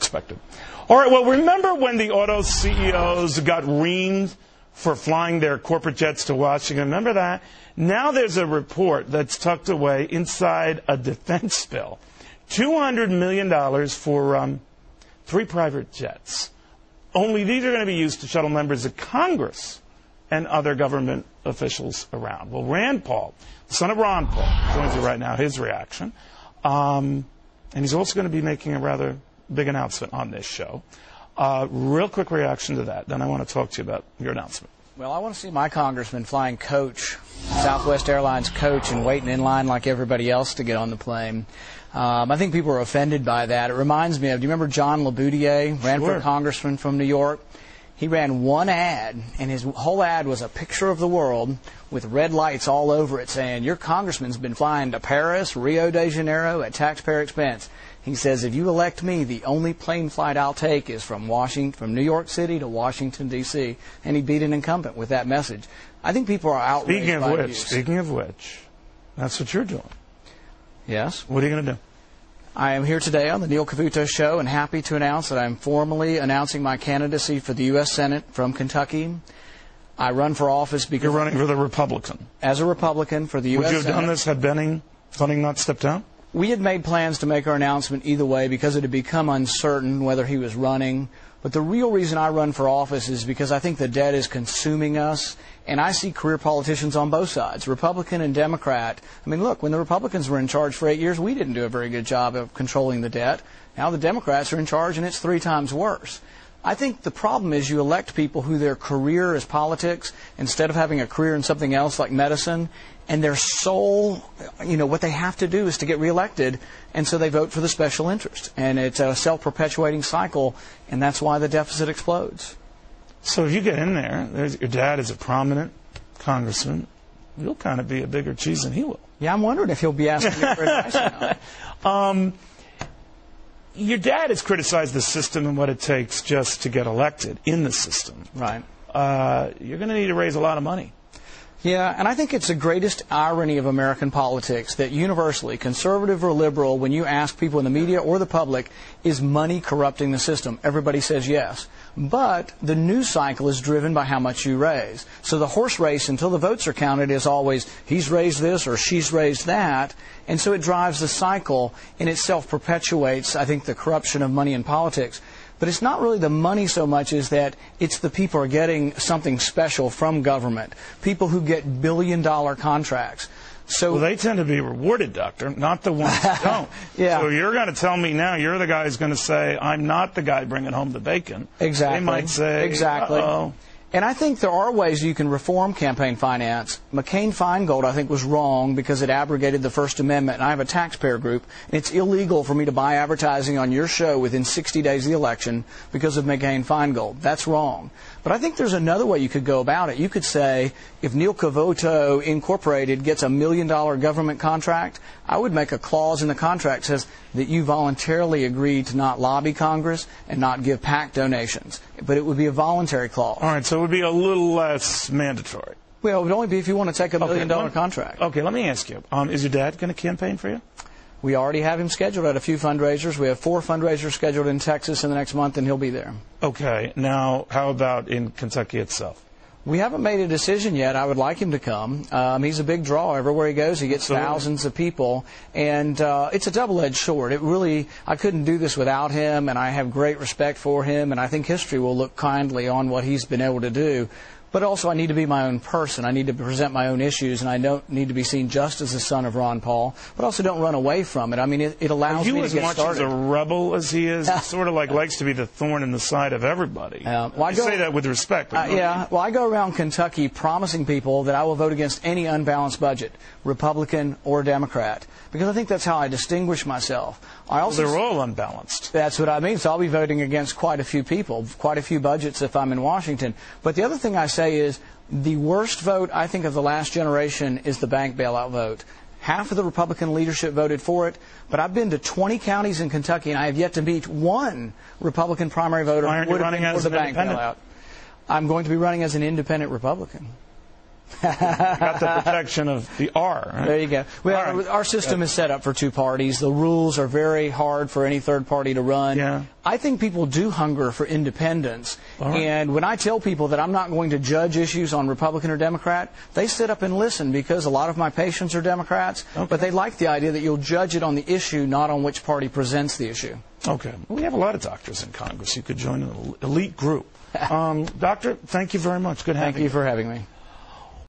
expected. All right, well, remember when the auto CEOs got reamed for flying their corporate jets to Washington? Remember that? Now there's a report that's tucked away inside a defense bill. $200 million for 3 private jets. Only these are going to be used to shuttle members of Congress and other government officials around. Well, Rand Paul, the son of Ron Paul, joins you right now, his reaction. And he's also going to be making a rather big announcement on this show. Real quick reaction to that. Then I want to talk to you about your announcement. Well, I want to see my congressman flying coach, Southwest Airlines coach, and waiting in line like everybody else to get on the plane. I think people are offended by that. It reminds me of, do you remember John LaBoudiere, ran for congressman from New York? He ran one ad, and his whole ad was a picture of the world with red lights all over it saying, your congressman's been flying to Paris, Rio de Janeiro at taxpayer expense. He says, if you elect me, the only plane flight I'll take is from New York City to Washington, D.C. And he beat an incumbent with that message. I think people are outraged by it. Speaking of which, that's what you're doing. Yes. What are you going to do? I am here today on the Neil Cavuto Show and happy to announce that I'm formally announcing my candidacy for the U.S. Senate from Kentucky. I run for office because... You're running for the Republican. As a Republican for the U.S. Senate. Would you have done this had Bunning not stepped down? We had made plans to make our announcement either way because it had become uncertain whether he was running. But the real reason I run for office is because I think the debt is consuming us, and I see career politicians on both sides, Republican and Democrat. I mean, look, when the Republicans were in charge for 8 years, we didn't do a very good job of controlling the debt. Now the Democrats are in charge, and it's 3 times worse. I think the problem is you elect people who their career is politics instead of having a career in something else like medicine, and their sole, what they have to do is to get reelected, and so they vote for the special interest. And it's a self-perpetuating cycle, and that's why the deficit explodes. So if you get in there, your dad is a prominent congressman, you'll kind of be a bigger cheese than he will. Yeah, I'm wondering if he'll be asking me for advice now. Your dad has criticized the system and what it takes just to get elected in the system. Right. You're going to need to raise a lot of money. Yeah, and I think it's the greatest irony of American politics that universally, conservative or liberal, when you ask people in the media or the public, is money corrupting the system? Everybody says yes. But the news cycle is driven by how much you raise. So the horse race, until the votes are counted, is always, he's raised this or she's raised that. And so it drives the cycle, and it self-perpetuates, I think, the corruption of money in politics. But it's not really the money so much as that it's the people who are getting something special from government, people who get billion-dollar contracts. So they tend to be rewarded, Doctor, not the ones who don't. Yeah. So you're going to tell me now you're the guy who's going to say, I'm not the guy bringing home the bacon. Exactly. They might say, exactly. Uh-oh. And I think there are ways you can reform campaign finance. McCain-Feingold, I think, was wrong because it abrogated the First Amendment. And I have a taxpayer group, and it's illegal for me to buy advertising on your show within 60 days of the election because of McCain-Feingold. That's wrong. But I think there's another way you could go about it. You could say, if Neil Cavuto Incorporated gets $1 million government contract, I would make a clause in the contract that says that you voluntarily agreed to not lobby Congress and not give PAC donations. But it would be a voluntary clause. All right, so it would be a little less mandatory. Well, it would only be if you want to take a $1 million contract. Okay, let me ask you, is your dad going to campaign for you? We already have him scheduled at a few fundraisers. We have 4 fundraisers scheduled in Texas in the next month, and he'll be there. Okay. Now, how about in Kentucky itself? We haven't made a decision yet. I would like him to come. He's a big draw. Everywhere he goes, he gets thousands of people. And it's a double-edged sword. I couldn't do this without him, and I have great respect for him, and I think history will look kindly on what he's been able to do. But also, I need to be my own person. I need to present my own issues, and I don't need to be seen just as the son of Ron Paul, but also don't run away from it. I mean, it allows me to get started. Are you as much as a rebel as he is? Sort of like likes to be the thorn in the side of everybody. I say that with respect. Yeah, well, I go around Kentucky promising people that I will vote against any unbalanced budget, Republican or Democrat, because I think that's how I distinguish myself. They're all unbalanced. That's what I mean. So I'll be voting against quite a few people, quite a few budgets if I'm in Washington. But the other thing I say is the worst vote, I think, of the last generation is the bank bailout vote. Half of the Republican leadership voted for it, but I've been to 20 counties in Kentucky, and I have yet to meet one Republican primary voter who would have been for the bank bailout. I'm going to be running as an independent Republican. Got the protection of the R. Right? There you go. Well, our system is set up for two parties. The rules are very hard for any third party to run. Yeah. I think people do hunger for independence. Right. And when I tell people that I'm not going to judge issues on Republican or Democrat, they sit up and listen, because a lot of my patients are Democrats, but they like the idea that you'll judge it on the issue, not on which party presents the issue. Okay. We have a lot of doctors in Congress. You could join an elite group. Doctor, thank you very much. Good having you. Thank you for having me.